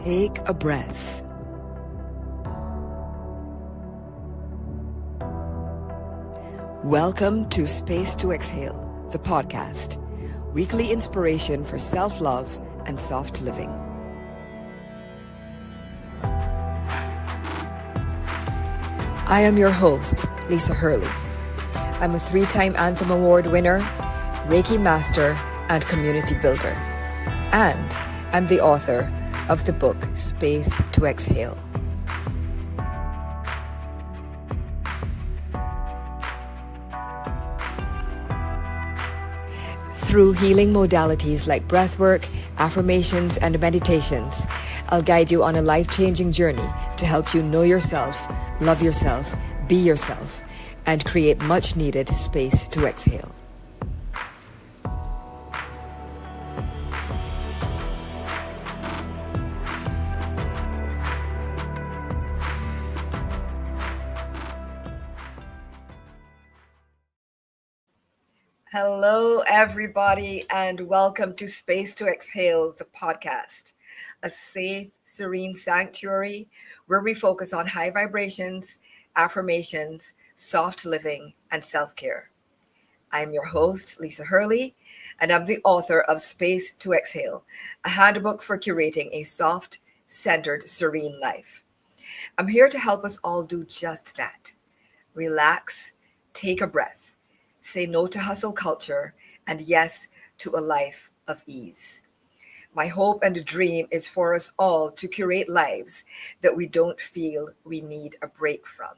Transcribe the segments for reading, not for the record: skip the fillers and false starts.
Take a breath. Welcome to Space to Exhale, the podcast, weekly inspiration for self-love and soft living. I am your host, Lisa Hurley. I'm a 3-time Anthem Award winner, Reiki master, and community builder. And I'm the author of the book Space to Exhale. Through healing modalities like breathwork, affirmations, and meditations, I'll guide you on a life-changing journey to help you know yourself, love yourself, be yourself, and create much-needed space to exhale. Hello, everybody, and welcome to Space to Exhale, the podcast, a safe, serene sanctuary where we focus on high vibrations, affirmations, soft living, and self-care. I'm your host, Lisa Hurley, and I'm the author of Space to Exhale, a handbook for curating a soft, centered, serene life. I'm here to help us all do just that. Relax, take a breath. Say no to hustle culture, and yes to a life of ease. My hope and dream is for us all to curate lives that we don't feel we need a break from.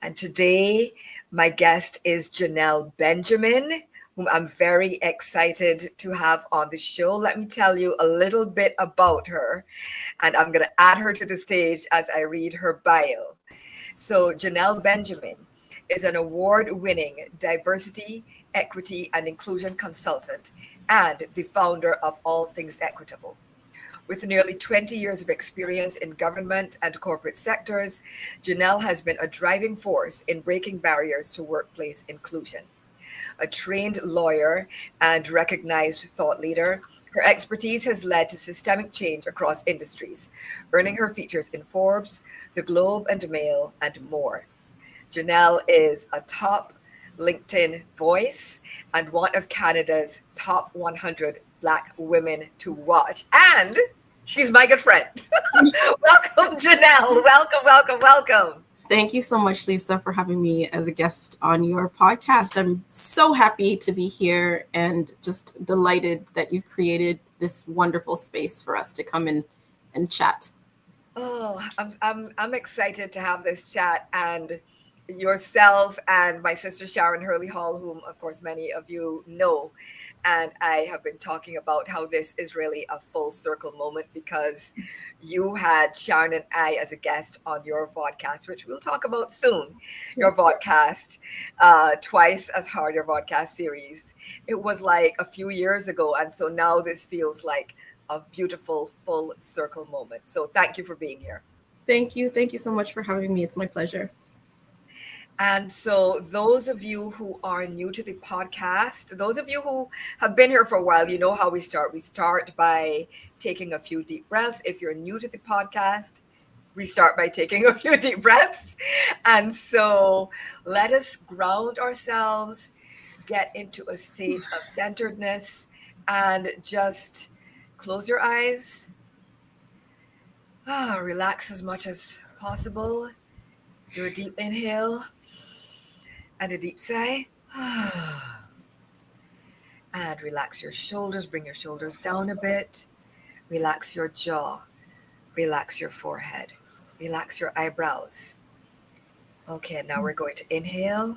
And today, my guest is Janelle Benjamin, whom I'm very excited to have on the show. Let me tell you a little bit about her, and I'm going to add her to the stage as I read her bio. So Janelle Benjamin is an award-winning diversity, equity, and inclusion consultant and the founder of All Things Equitable. With nearly 20 years of experience in government and corporate sectors, Janelle has been a driving force in breaking barriers to workplace inclusion. A trained lawyer and recognized thought leader, her expertise has led to systemic change across industries, earning her features in Forbes, The Globe and Mail, and more. Janelle is a top LinkedIn voice and one of Canada's top 100 Black women to watch. And she's my good friend. Welcome, Janelle. Welcome. Thank you so much, Lisa, for having me as a guest on your podcast. I'm so happy to be here and just delighted that you've created this wonderful space for us to come in and chat. Oh, I'm excited to have this chat, and yourself and my sister Sharon Hurley Hall, whom of course many of you know, and I have been talking about how this is really a full circle moment because you had Sharon and I as a guest on your Vodcast, which we'll talk about soon. Your Vodcast, Twice as Hard, your Vodcast series. It was like a few years ago, and so now this feels like a beautiful full circle moment. So thank you for being here. Thank you so much for having me. It's my pleasure. And so those of you who are new to the podcast, those of you who have been here for a while, you know how we start. We start by taking a few deep breaths. If you're new to the podcast, we start by taking a few deep breaths. And so let us ground ourselves, get into a state of centeredness, and just close your eyes. Relax as much as possible. Do a deep inhale. And a deep sigh. And relax your shoulders. Bring your shoulders down a bit. Relax your jaw. Relax your forehead. Relax your eyebrows. Okay, now we're going to inhale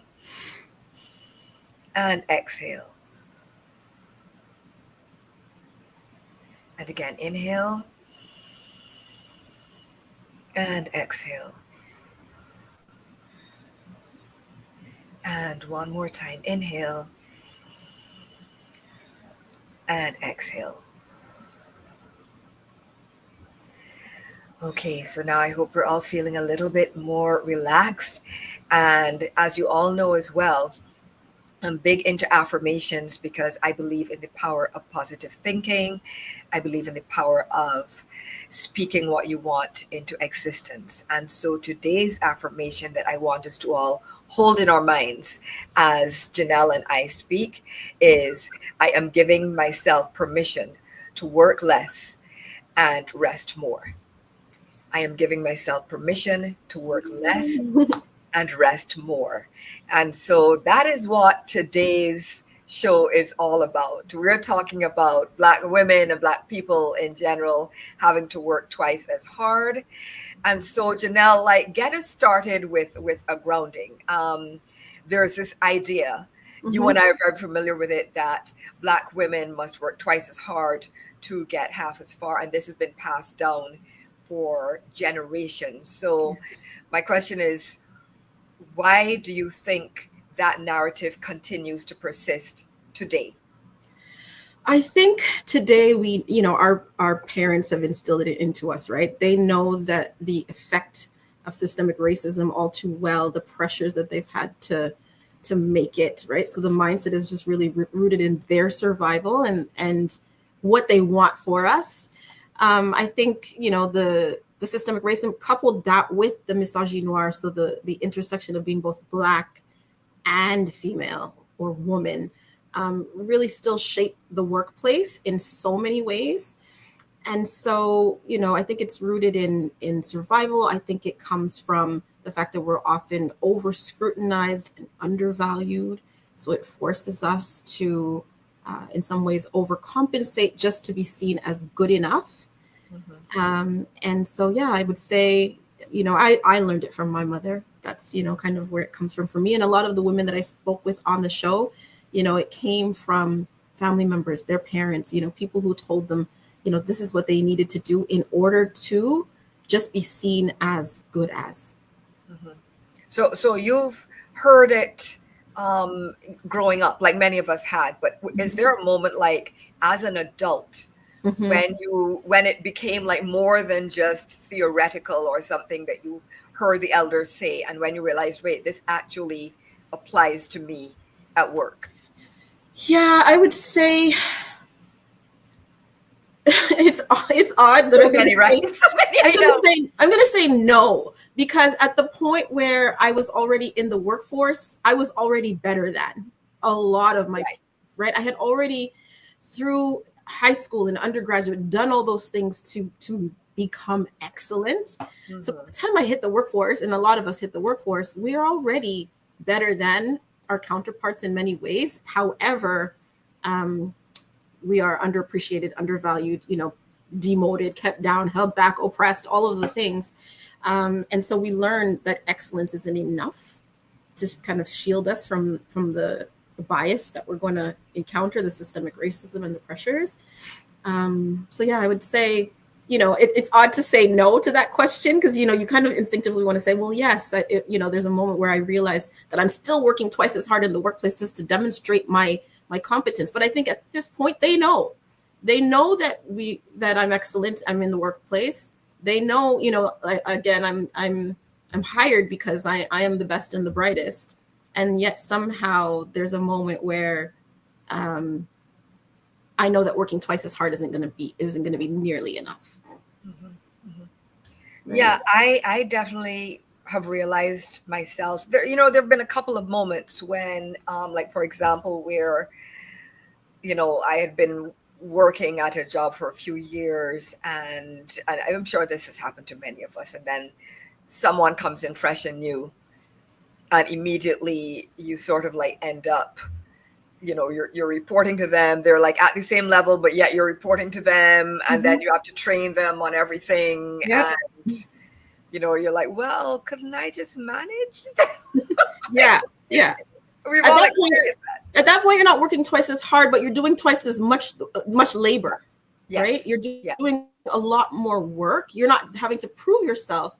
and exhale. And again, inhale and exhale. And one more time, inhale and exhale. Okay, so now I hope we're all feeling a little bit more relaxed. And as you all know as well, I'm big into affirmations because I believe in the power of positive thinking. I believe in the power of speaking what you want into existence. And so today's affirmation that I want us to all hold in our minds as Janelle and I speak is, I am giving myself permission to work less and rest more. I am giving myself permission to work less and rest more. And so that is what today's show is all about. We're talking about Black women and Black people in general having to work twice as hard. And so, Janelle, like, get us started with a grounding. There's this idea, you and I are very familiar with it, that Black women must work twice as hard to get half as far. And this has been passed down for generations. So my question is, why do you think that narrative continues to persist today? I think today our parents have instilled it into us, right? They know that the effect of systemic racism all too well, the pressures that they've had to make it, right? So the mindset is just really rooted in their survival and what they want for us. I think, the systemic racism, coupled that with the misogynoir, so the intersection of being both Black and female or woman, really still shape the workplace in so many ways. And so, I think it's rooted in survival. I think it comes from the fact that we're often over scrutinized and undervalued. So it forces us to, in some ways, overcompensate just to be seen as good enough. And so, yeah, I would say, I learned it from my mother. That's, kind of where it comes from for me. And a lot of the women that I spoke with on the show, it came from family members, their parents, people who told them, this is what they needed to do in order to just be seen as good as. So you've heard it growing up, like many of us had, but is there a moment, like, as an adult, when it became like more than just theoretical or something that you heard the elders say, and when you realized, wait, this actually applies to me at work? Yeah, I would say it's odd that So many, right? So many, I'm gonna say no, because at the point where I was already in the workforce, I was already better than a lot of my peers, right? I had already, through high school and undergraduate, done all those things to become excellent. So by the time I hit the workforce, and a lot of us hit the workforce, we are already better than our counterparts in many ways. However, we are underappreciated, undervalued, demoted, kept down, held back, oppressed, all of the things. And so we learn that excellence isn't enough to kind of shield us from the bias that we're going to encounter, the systemic racism and the pressures. So yeah, I would say, it's odd to say no to that question, because, you kind of instinctively want to say, well, yes, there's a moment where I realize that I'm still working twice as hard in the workplace just to demonstrate my competence. But I think at this point, they know that I'm excellent. I'm in the workplace. They know, again, I'm hired because I am the best and the brightest. And yet somehow there's a moment where I know that working twice as hard isn't going to be nearly enough. Right? Yeah, I definitely have realized myself there. There've been a couple of moments when, like, for example, where, I had been working at a job for a few years, and I'm sure this has happened to many of us. And then someone comes in fresh and new, and immediately you sort of like end up, you're reporting to them. They're like at the same level, but yet you're reporting to them, and then you have to train them on everything. Yep. And you're like, well, couldn't I just manage? Yeah. At that point, you're not working twice as hard, but you're doing twice as much labor, right? You're doing a lot more work. You're not having to prove yourself.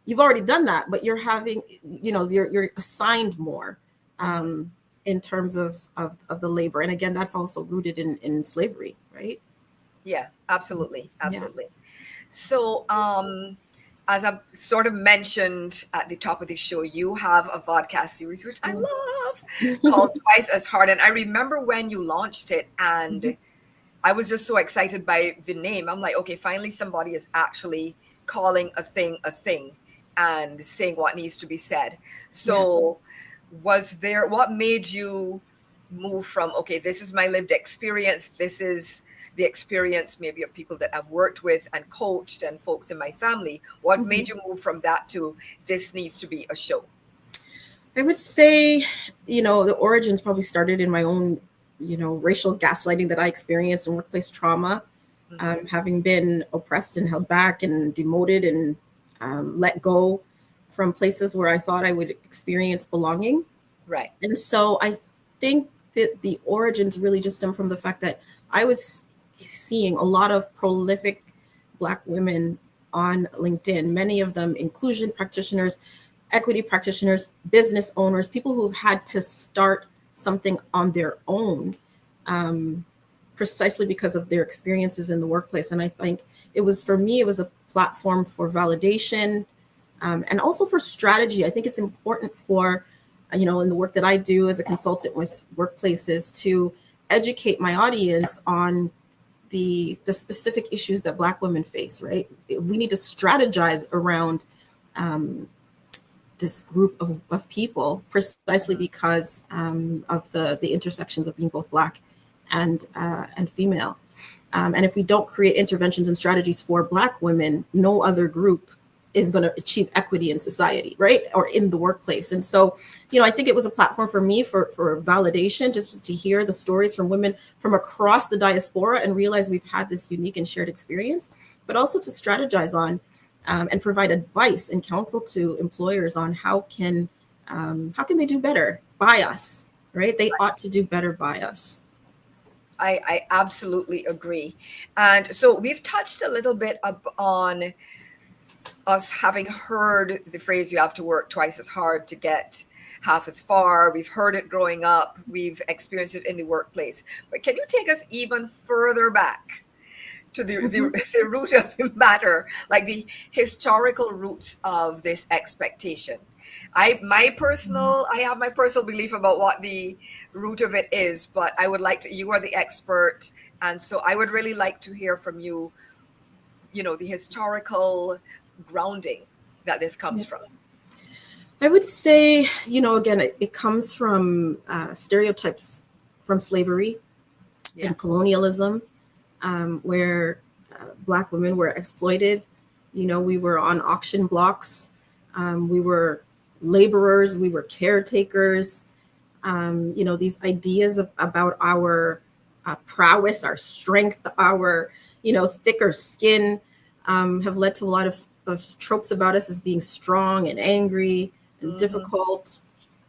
You've already done that, but you're having, you're assigned more in terms of the labor. And again, that's also rooted in slavery, right? Yeah, absolutely. Yeah. So as I've sort of mentioned at the top of the show, you have a vodcast series, which I love, called Twice as Hard. And I remember when you launched it, and I was just so excited by the name. I'm like, okay, finally somebody is actually calling a thing and saying what needs to be said. So what made you move from, okay, this is my lived experience, this is the experience maybe of people that I've worked with and coached and folks in my family. What made you move from that to this needs to be a show? I would say, the origins probably started in my own, racial gaslighting that I experienced and workplace trauma, having been oppressed and held back and demoted and let go from places where I thought I would experience belonging. Right. And so I think that the origins really just stem from the fact that I was seeing a lot of prolific Black women on LinkedIn, many of them inclusion practitioners, equity practitioners, business owners, people who've had to start something on their own, precisely because of their experiences in the workplace. And I think it was a platform for validation, and also for strategy. I think it's important for, in the work that I do as a consultant with workplaces, to educate my audience on the specific issues that Black women face, right? We need to strategize around this group of people, precisely because of the intersections of being both Black and female. And if we don't create interventions and strategies for Black women, no other group is going to achieve equity in society, right? Or in the workplace. And so, I think it was a platform for me for validation, just to hear the stories from women from across the diaspora and realize we've had this unique and shared experience, but also to strategize on and provide advice and counsel to employers on how can they do better by us, right? They ought to do better by us. I absolutely agree. And so we've touched a little bit on us having heard the phrase, you have to work twice as hard to get half as far. We've heard it growing up. We've experienced it in the workplace. But can you take us even further back to the root of the matter, like the historical roots of this expectation? I have my personal belief about what the root of it is, but I would like to, you are the expert. And so I would really like to hear from you, the historical grounding that this comes from. I would say, again, it comes from stereotypes from slavery and colonialism, where Black women were exploited. We were on auction blocks. We were laborers. We were caretakers. These ideas about our prowess, our strength, our, thicker skin have led to a lot of tropes about us as being strong and angry and difficult,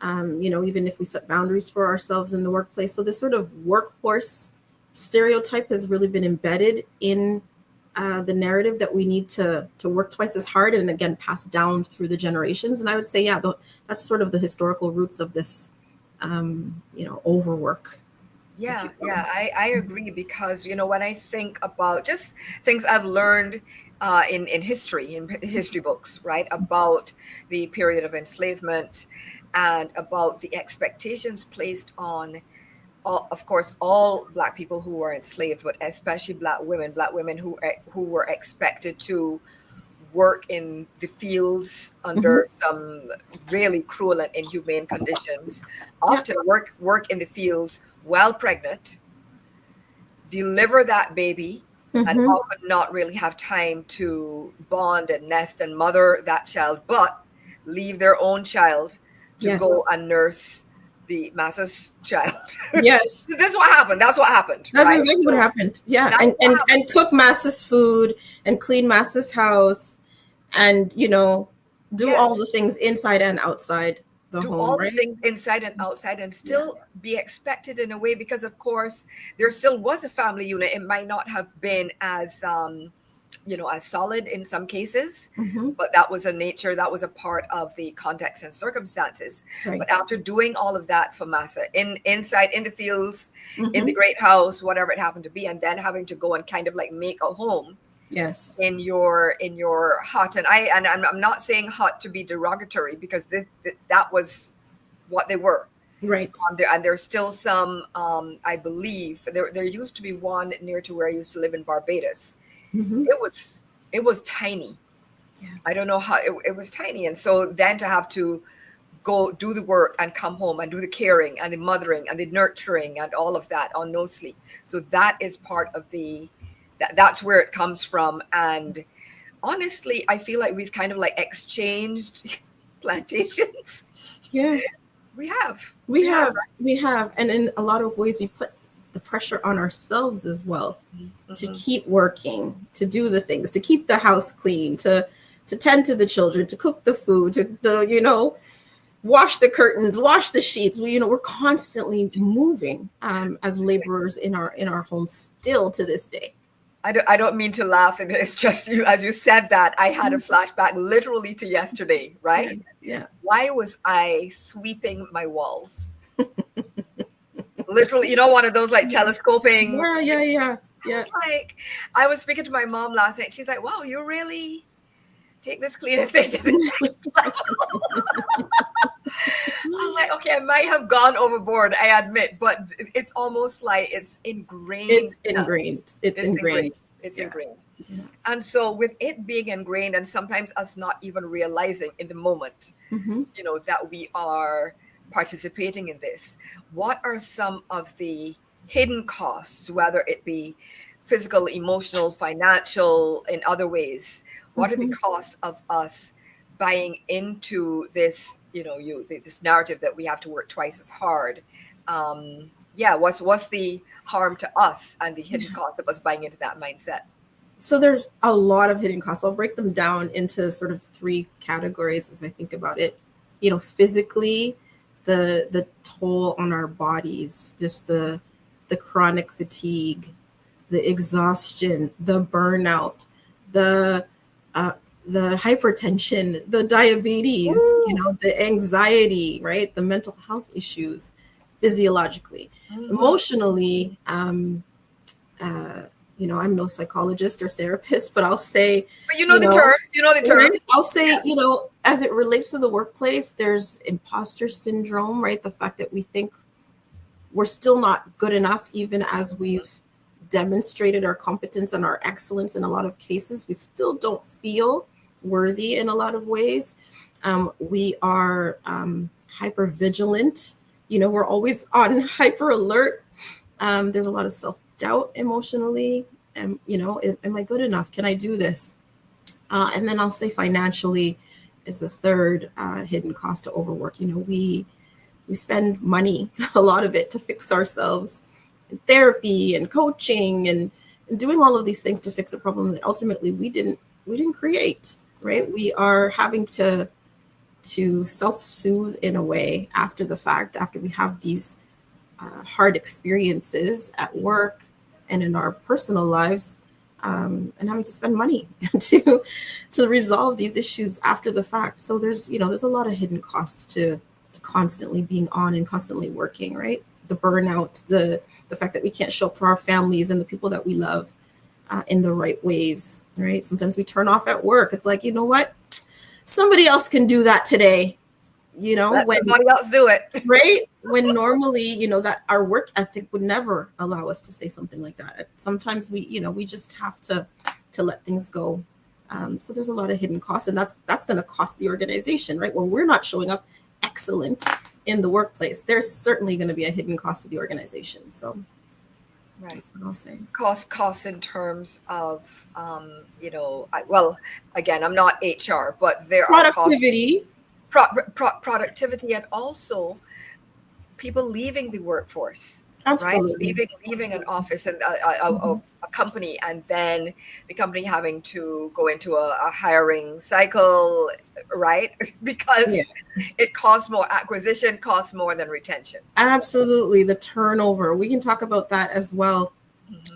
even if we set boundaries for ourselves in the workplace. So this sort of workhorse stereotype has really been embedded in the narrative that we need to work twice as hard, and again, passed down through the generations. And I would say, that's sort of the historical roots of this, overwork. Yeah, I agree, because, when I think about just things I've learned in history books, right, about the period of enslavement and about the expectations placed on, of course, all Black people who were enslaved, but especially Black women who were expected to work in the fields under some really cruel and inhumane conditions, often work in the fields while pregnant, deliver that baby, and often not really have time to bond and nest and mother that child, but leave their own child to go and nurse the masses child. Yes. This is what happened. That's what happened. That's exactly what happened. Yeah. And cook masses food and clean masses house and, do all the things inside and outside the home, all right? the things inside and outside, and still be expected in a way, because of course there still was a family unit. It might not have been as as solid in some cases, but that was that was a part of the context and circumstances. Right. But after doing all of that for massa inside in the fields, in the great house, whatever it happened to be, and then having to go and kind of like make a home, Yes. in your hut. And I'm not saying hut to be derogatory, because that was what they were. Right. And there's still some, I believe there used to be one near to where I used to live in Barbados. Mm-hmm. It was tiny. Yeah. I don't know how it was tiny. And so then to have to go do the work and come home and do the caring and the mothering and the nurturing and all of that on no sleep. So that is part of that's where it comes from. And honestly, I feel like we've kind of like exchanged plantations. Yeah. We have. We have. And in a lot of ways, we put the pressure on ourselves as well to keep working, to do the things, to keep the house clean, to tend to the children, to cook the food, to wash the curtains, wash the sheets. We're constantly moving as laborers in our homes still to this day. I don't mean to laugh, and it's just as you said that, I had a flashback literally to yesterday, right? Yeah. Why was I sweeping my walls? Literally, one of those like telescoping. Yeah. I was speaking to my mom last night. She's like, "Wow, you really take this cleaning thing to the next level." I'm like, okay, I might have gone overboard, I admit, but it's almost like it's ingrained. It's ingrained. It's ingrained. It's ingrained. Yeah. And so with it being ingrained, and sometimes us not even realizing in the moment, that we are participating in this, what are some of the hidden costs, whether it be physical, emotional, financial, in other ways? What are the costs of us buying into this, this narrative that we have to work twice as hard? What's the harm to us and the hidden cost of us buying into that mindset? So there's a lot of hidden costs. I'll break them down into sort of 3 categories as I think about it. Physically, the toll on our bodies, just the chronic fatigue, the exhaustion, the burnout, the hypertension, the diabetes, the anxiety, right? The mental health issues, physiologically, emotionally. I'm no psychologist or therapist, but I'll say, but the terms, the terms. I'll say, as it relates to the workplace, there's imposter syndrome, right? The fact that we think we're still not good enough, even as we've demonstrated our competence and our excellence in a lot of cases, we still don't feel worthy in a lot of ways. We are hyper vigilant. We're always on hyper alert. There's a lot of self-doubt emotionally. Am I good enough? Can I do this? And then I'll say financially is the third hidden cost to overwork. We spend money, a lot of it, to fix ourselves, in therapy and coaching and doing all of these things to fix a problem that ultimately we didn't create, right? We are having to self-soothe in a way after the fact, after we have these hard experiences at work and in our personal lives, and having to spend money to resolve these issues after the fact. So there's a lot of hidden costs to constantly being on and constantly working, right? The burnout, the fact that we can't show up for our families and the people that we love in the right ways, right? Sometimes we turn off at work. It's like, what? Somebody else can do that today. Let somebody else do it. Right? When normally, that our work ethic would never allow us to say something like that. Sometimes we just have to let things go. So there's a lot of hidden costs, and that's going to cost the organization, right? When we're not showing up excellent in the workplace, there's certainly going to be a hidden cost to the organization. So right, that's what I'll say. Costs in terms of, again, I'm not HR, but there productivity. Productivity, and also people leaving the workforce. Absolutely. Right? Leaving an office and a company, and then the company having to go into a hiring cycle, right? Because it costs more. Acquisition costs more than retention. Absolutely. The turnover. We can talk about that as well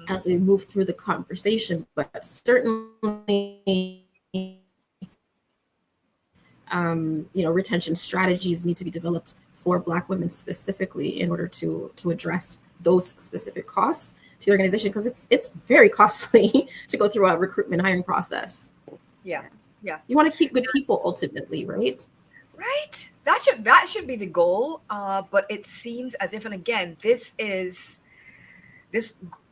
as we move through the conversation, but certainly retention strategies need to be developed for Black women specifically in order to address those specific costs to the organization, because it's very costly to go through a recruitment hiring process. Yeah. You want to keep good people ultimately, right? Right. That should be the goal. But it seems as if, and again, this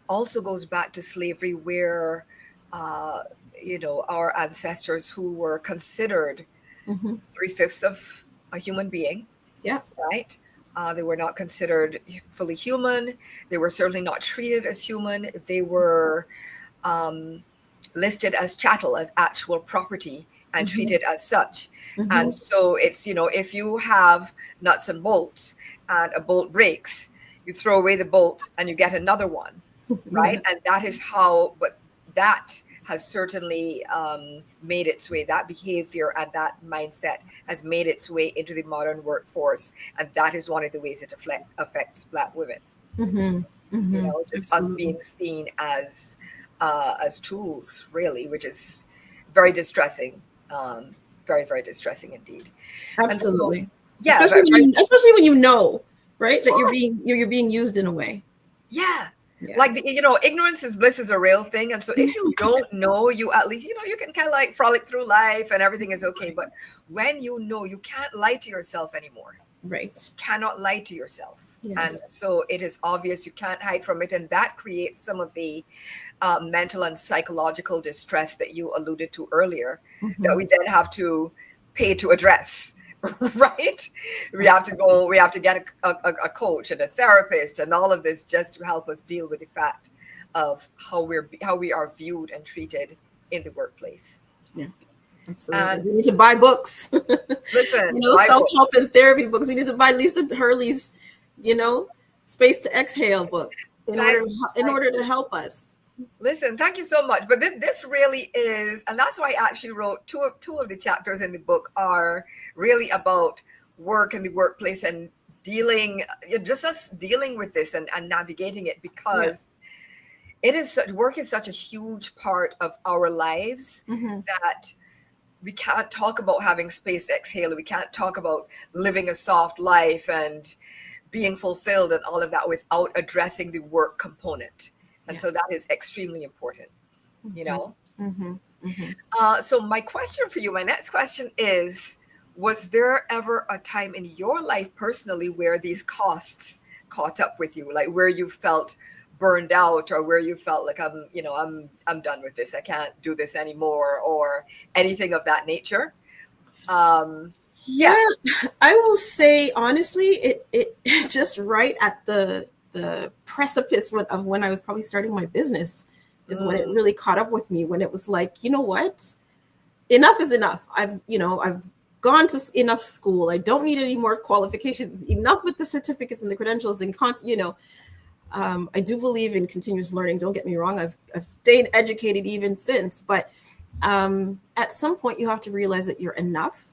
also goes back to slavery, where our ancestors who were considered 3/5 of a human being. Yeah. Right. They were not considered fully human. They were certainly not treated as human. They were listed as chattel, as actual property, and treated as such. And so it's, if you have nuts and bolts and a bolt breaks, you throw away the bolt and you get another one, right? And that is how, but that has certainly made its way, that behavior and that mindset has made its way into the modern workforce. And that is one of the ways it affects Black women. Just us being seen as tools, really, which is very distressing. Very, very distressing indeed. Absolutely. And so, yeah, especially when you know, right, that you're being used in a way. Yeah. Like, ignorance is bliss is a real thing. And so if you don't know, you at least, you can kind of like frolic through life and everything is okay. But when you know, you can't lie to yourself anymore. Right. You cannot lie to yourself. Yes. And so it is obvious you can't hide from it. And that creates some of the mental and psychological distress that you alluded to earlier, that we then have to pay to address. Right? We have to get a coach and a therapist and all of this just to help us deal with the fact of how we are viewed and treated in the workplace. Yeah, absolutely. And we need to buy books. Listen, self-help and therapy books. We need to buy Lisa Hurley's, Space to Exhale book in order to help us. Listen, thank you so much. But this really is, and that's why I actually wrote two of the chapters in the book are really about work in the workplace and dealing with this and navigating it, because work is such a huge part of our lives that we can't talk about having space to exhale. We can't talk about living a soft life and being fulfilled and all of that without addressing the work component. And so that is extremely important, So my next question is, was there ever a time in your life personally where these costs caught up with you, like where you felt burned out or where you felt like I'm done with this, I can't do this anymore, or anything of that nature? Yeah, I will say honestly, it just right at the precipice of when I was probably starting my business is when it really caught up with me, when it was like, you know what, enough is enough. I've gone to enough school. I don't need any more qualifications. Enough with the certificates and the credentials and I do believe in continuous learning. Don't get me wrong. I've stayed educated even since, but at some point you have to realize that you're enough.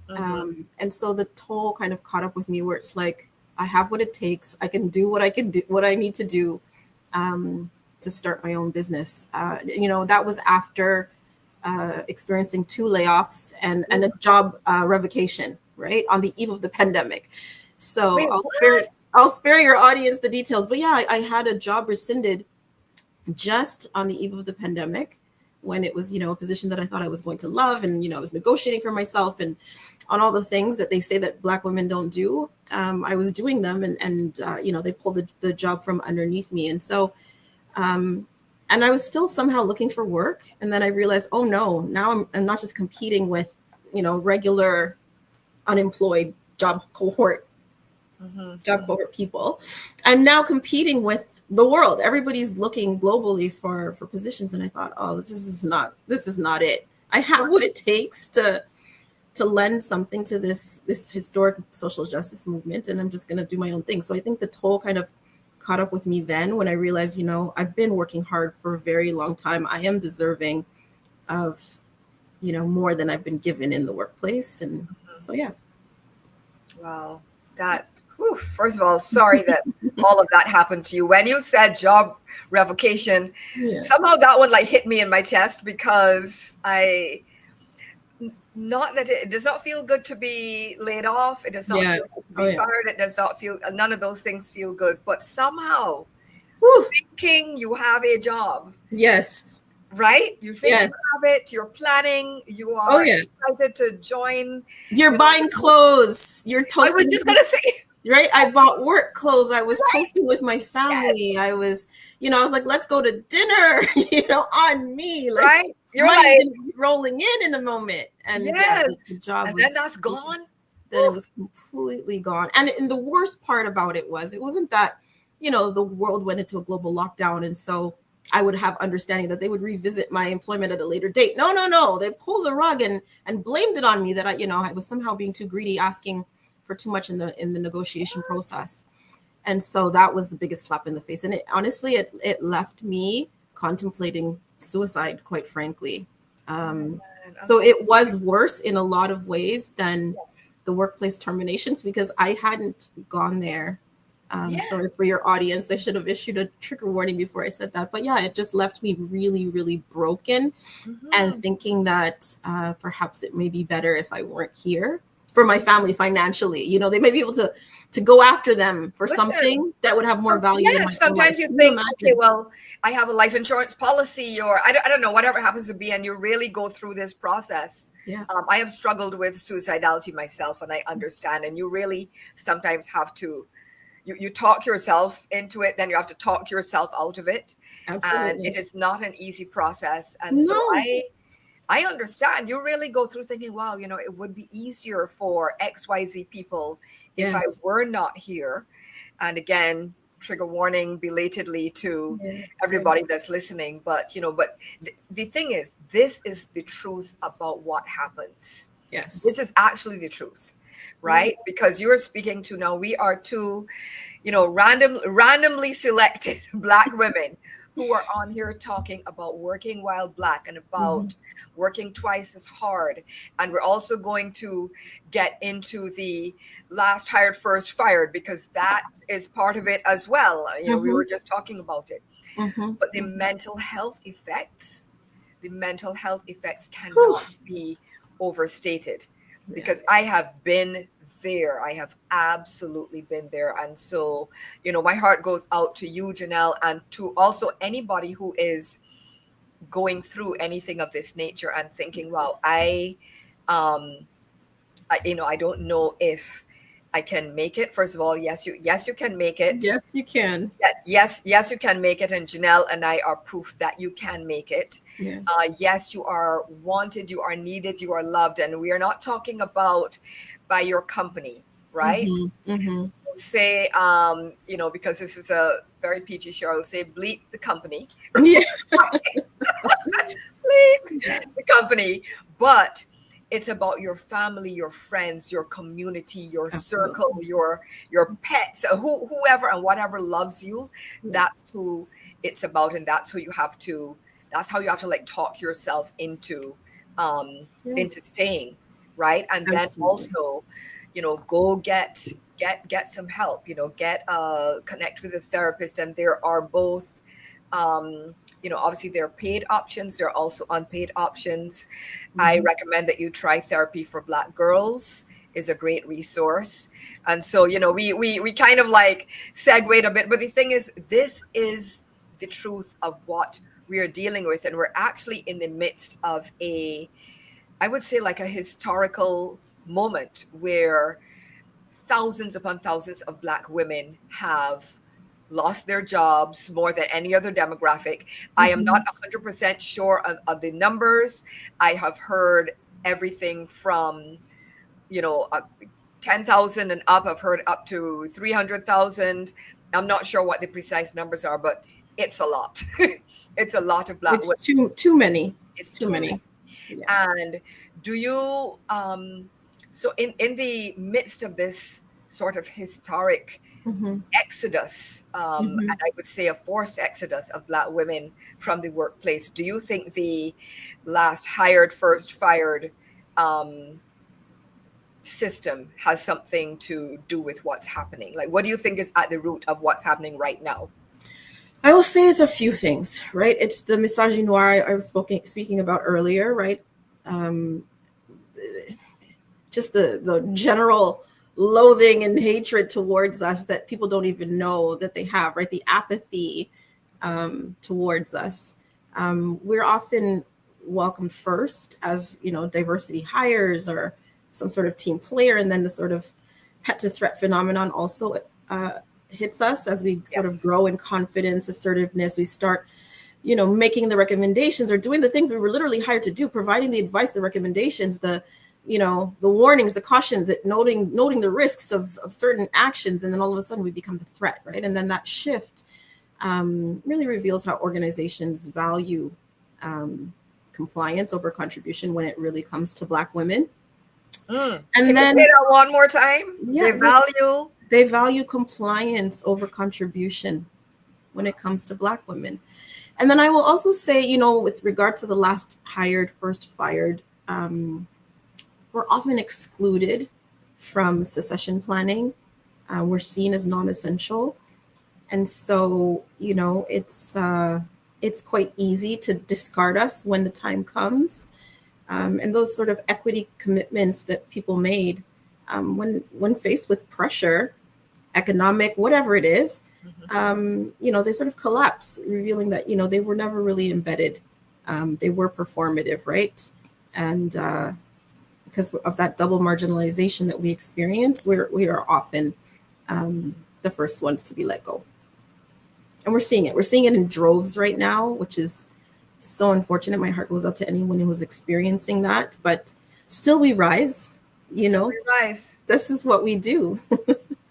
And so the toll kind of caught up with me, where it's like, I have what it takes. I can do what I need to do to start my own business. That was after experiencing 2 layoffs and a job revocation, right, on the eve of the pandemic. So wait, I'll spare your audience the details. But yeah, I had a job rescinded just on the eve of the pandemic, when it was, a position that I thought I was going to love. And, I was negotiating for myself and on all the things that they say that Black women don't do. I was doing them and they pulled the job from underneath me. And so, and I was still somehow looking for work. And then I realized, oh no, now I'm not just competing with, regular unemployed job cohort people. I'm now competing with the world. Everybody's looking globally for positions. And I thought, oh, this is not it. I have what it takes to lend something to this historic social justice movement, and I'm just going to do my own thing. So I think the toll kind of caught up with me then, when I realized, I've been working hard for a very long time. I am deserving of, more than I've been given in the workplace. And so, yeah. Wow. First of all, sorry that all of that happened to you. When you said job revocation, somehow that one like hit me in my chest, because not that it does not feel good to be laid off. It does not feel good to be fired. It does not feel, none of those things feel good. But somehow Whew. thinking you have a job. Yes. Right? You think Yes. you have it, you're planning, you Oh, are yeah. excited to join. You're buying clothes. You're I was toasting. just going to say. Right? I bought work clothes. I was toasting with my family. Yes. I was, I was like, let's go to dinner, on me. Like, Right? You're money's like, gonna be rolling in a moment. And yeah, the yes. job And was, then that's gone. then it was completely gone. And the worst part about it wasn't that, the world went into a global lockdown. And so I would have understanding that they would revisit my employment at a later date. No. They pulled the rug and blamed it on me that I was somehow being too greedy, asking for too much in the negotiation process. And so that was the biggest slap in the face. And it left me contemplating suicide, quite frankly. So it was worse in a lot of ways than the workplace terminations, because I hadn't gone there. Sorry for your audience. I should have issued a trigger warning before I said that. But yeah, it just left me really, really broken and thinking that perhaps it may be better if I weren't here for my family financially. They may be able to go after them for something that would have more value in my sometimes life. you think, okay, well, I have a life insurance policy, or I don't know, whatever it happens to be, and you really go through this process. Yeah. I have struggled with suicidality myself, and I understand. And you really sometimes have to, you talk yourself into it, then you have to talk yourself out of it. Absolutely. And it is not an easy process. And so I understand. You really go through thinking, wow, it would be easier for XYZ people if I were not here. And again, trigger warning belatedly to everybody that's listening. But, but the thing is, this is the truth about what happens. Yes. This is actually the truth, right? Because you're speaking to, now we are two, randomly selected Black women who are on here talking about working while Black and about working twice as hard. And we're also going to get into the last hired, first fired, because that is part of it as well. We were just talking about it. But the mental health effects cannot be overstated, because I have been there. I have absolutely been there. And so, my heart goes out to you, Janelle, and to also anybody who is going through anything of this nature and thinking, wow, I don't know if I can make it. First of all, yes, you can make it. Yes, you can. Yes, you can make it. And Janelle and I are proof that you can make it. Yes, you are wanted, you are needed, you are loved. And we are not talking about by your company, right? Say, because this is a very PG show, I'll say bleep the company. Bleep the company. But it's about your family, your friends, your community, your circle, your pets, whoever and whatever loves you. That's who it's about, and that's how you have to like talk yourself into staying, right? And then also, go get some help. Connect with a therapist, and there are both. Obviously there are paid options. There are also unpaid options. I recommend that you try Therapy for Black Girls is a great resource. And so, we kind of like segued a bit, but the thing is, this is the truth of what we are dealing with. And we're actually in the midst of I would say like a historical moment where thousands upon thousands of Black women have lost their jobs more than any other demographic. I am not 100% sure of the numbers. I have heard everything from, 10,000 and up. I've heard up to 300,000. I'm not sure what the precise numbers are, but it's a lot. It's a lot of Black women. It's too many. It's too many. Yeah. And do you, so in the midst of this sort of historic exodus, and I would say a forced exodus of Black women from the workplace, do you think the last hired, first fired system has something to do with what's happening? Like, what do you think is at the root of what's happening right now? I will say it's a few things, right? It's the misogynoir I was speaking about earlier, right? Just the general loathing and hatred towards us that people don't even know that they have, right? The apathy towards us. We're often welcomed first as, diversity hires or some sort of team player, and then the sort of pet to threat phenomenon also hits us as we sort of grow in confidence, assertiveness. We start, making the recommendations or doing the things we were literally hired to do, providing the advice, the recommendations, the warnings, the cautions, noting the risks of certain actions. And then all of a sudden we become the threat, right? And then that shift really reveals how organizations value compliance over contribution when it really comes to Black women. And can then, you say that one more time? Yeah, they value compliance over contribution when it comes to Black women. And then I will also say, with regard to the last hired, first fired, we're often excluded from succession planning. We're seen as non-essential. And so, it's quite easy to discard us when the time comes. And those sort of equity commitments that people made when faced with pressure, economic, whatever it is, they sort of collapse, revealing that, they were never really embedded. They were performative, right? And because of that double marginalization that we experience, we are often the first ones to be let go. And we're seeing it. We're seeing it in droves right now, which is so unfortunate. My heart goes out to anyone who was experiencing that. But still we rise, Still we rise. This is what we do.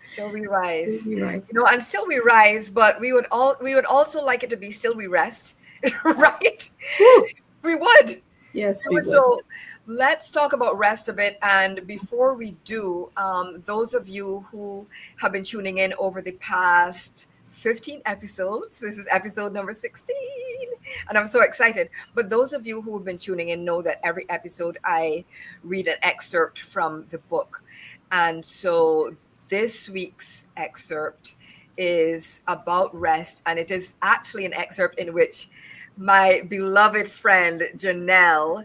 Still we rise. And still we rise, but we would also like it to be still we rest, right? Woo. We would. Yes, we would. So let's talk about rest a bit. And before we do, those of you who have been tuning in over the past 15 episodes, this is episode number 16, and I'm so excited. But those of you who have been tuning in know that every episode I read an excerpt from the book. And so this week's excerpt is about rest, and it is actually an excerpt in which my beloved friend Janelle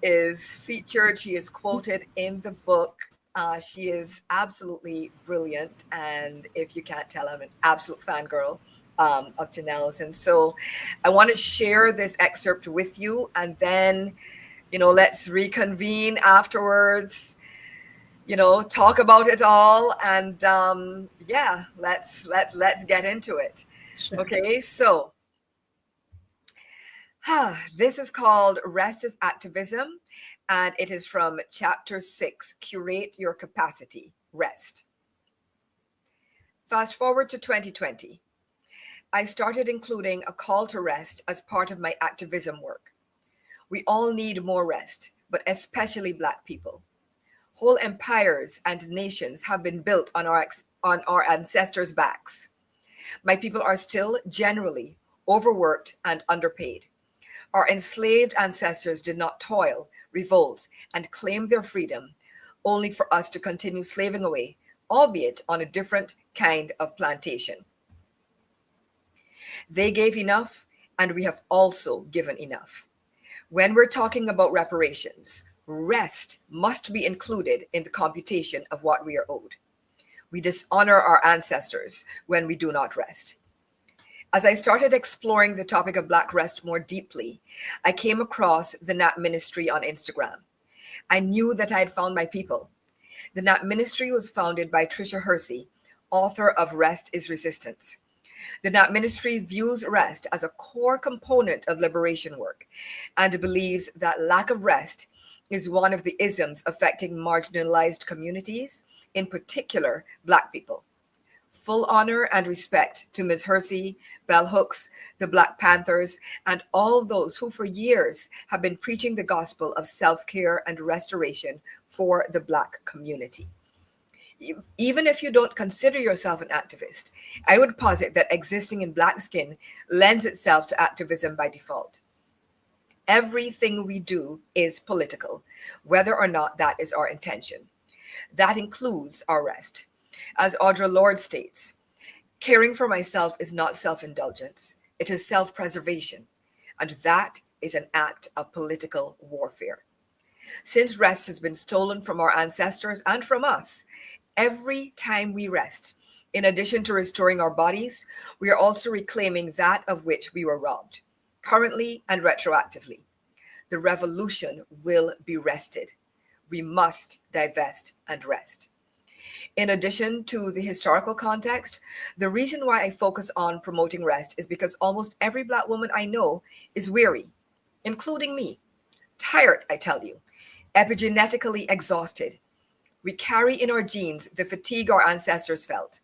is featured. She is quoted in the book. She is absolutely brilliant, and if you can't tell, I'm an absolute fangirl of Janelle's. And so I want to share this excerpt with you, and then, let's reconvene afterwards, talk about it all, and let's get into it. Sure. Okay, so this is called Rest is Activism, and it is from chapter 6, Curate Your Capacity, Rest. Fast forward to 2020. I started including a call to rest as part of my activism work. We all need more rest, but especially Black people. Whole empires and nations have been built on our ancestors' backs. My people are still generally overworked and underpaid. Our enslaved ancestors did not toil, revolt, and claim their freedom, only for us to continue slaving away, albeit on a different kind of plantation. They gave enough, and we have also given enough. When we're talking about reparations, rest must be included in the computation of what we are owed. We dishonor our ancestors when we do not rest. As I started exploring the topic of Black rest more deeply, I came across the Nat Ministry on Instagram. I knew that I had found my people. The Nat Ministry was founded by Tricia Hersey, author of Rest is Resistance. The Nat Ministry views rest as a core component of liberation work and believes that lack of rest is one of the isms affecting marginalized communities, in particular Black people. Full honor and respect to Ms. Hersey, Bell Hooks, the Black Panthers, and all those who for years have been preaching the gospel of self-care and restoration for the Black community. Even if you don't consider yourself an activist, I would posit that existing in Black skin lends itself to activism by default. Everything we do is political, whether or not that is our intention. That includes our rest. As Audre Lorde states, caring for myself is not self-indulgence, it is self-preservation, and that is an act of political warfare. Since rest has been stolen from our ancestors and from us, Every time we rest, in addition to restoring our bodies, we are also reclaiming that of which we were robbed, currently and retroactively. The revolution will be rested. We must divest and rest. In addition to the historical context, the reason why I focus on promoting rest is because almost every Black woman I know is weary, including me. Tired, I tell you, epigenetically exhausted. We carry in our genes the fatigue our ancestors felt.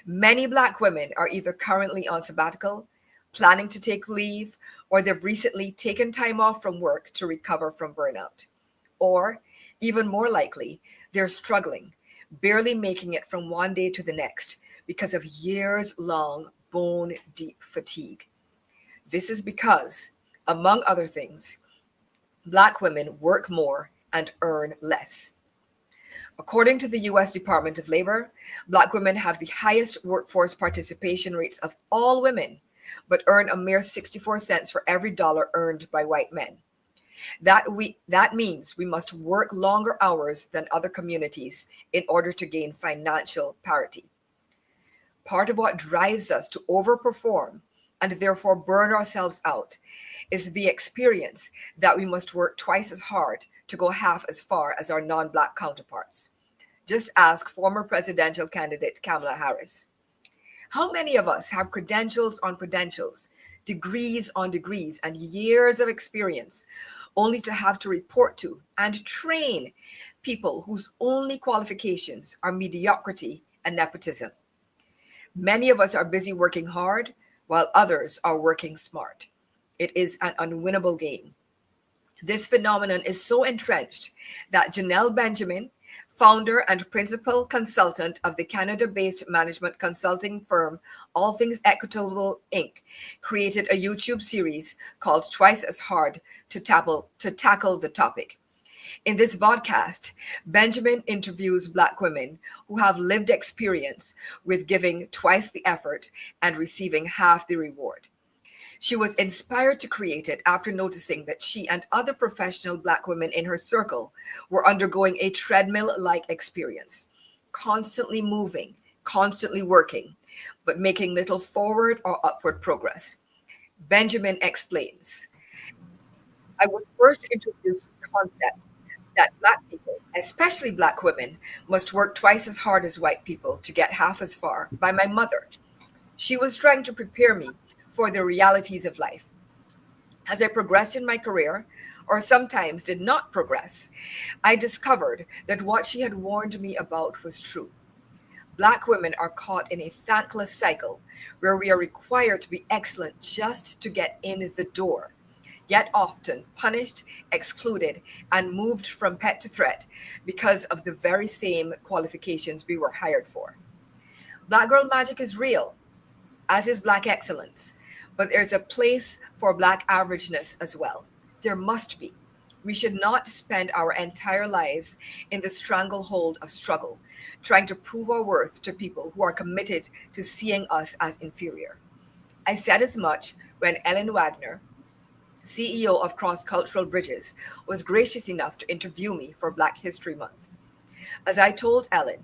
Many Black women are either currently on sabbatical, planning to take leave, or they've recently taken time off from work to recover from burnout. Or, even more likely, they're struggling, barely making it from one day to the next because of years long bone deep fatigue. This is because, among other things, Black women work more and earn less. According to the US Department of Labor, Black women have the highest workforce participation rates of all women, but earn a mere 64 cents for every dollar earned by white men. That means we must work longer hours than other communities in order to gain financial parity. Part of what drives us to overperform and therefore burn ourselves out is the experience that we must work twice as hard to go half as far as our non-Black counterparts. Just ask former presidential candidate Kamala Harris. How many of us have credentials on credentials, degrees on degrees, and years of experience, only to have to report to and train people whose only qualifications are mediocrity and nepotism? Many of us are busy working hard while others are working smart. It is an unwinnable game. This phenomenon is so entrenched that Janelle Benjamin, founder and principal consultant of the Canada-based management consulting firm All Things Equitable Inc., created a YouTube series called Twice as Hard to tackle the topic. In this vodcast, Benjamin interviews Black women who have lived experience with giving twice the effort and receiving half the reward. She was inspired to create it after noticing that she and other professional Black women in her circle were undergoing a treadmill-like experience, constantly moving, constantly working, but making little forward or upward progress. Benjamin explains, I was first introduced to the concept that Black people, especially Black women, must work twice as hard as white people to get half as far by my mother. She was trying to prepare me for the realities of life. As I progressed in my career, or sometimes did not progress, I discovered that what she had warned me about was true. Black women are caught in a thankless cycle where we are required to be excellent just to get in the door, yet often punished, excluded, and moved from pet to threat because of the very same qualifications we were hired for. Black girl magic is real, as is Black excellence, but there's a place for Black averageness as well. There must be. We should not spend our entire lives in the stranglehold of struggle, trying to prove our worth to people who are committed to seeing us as inferior. I said as much when Ellen Wagner, CEO of Cross Cultural Bridges, was gracious enough to interview me for Black History Month. As I told Ellen,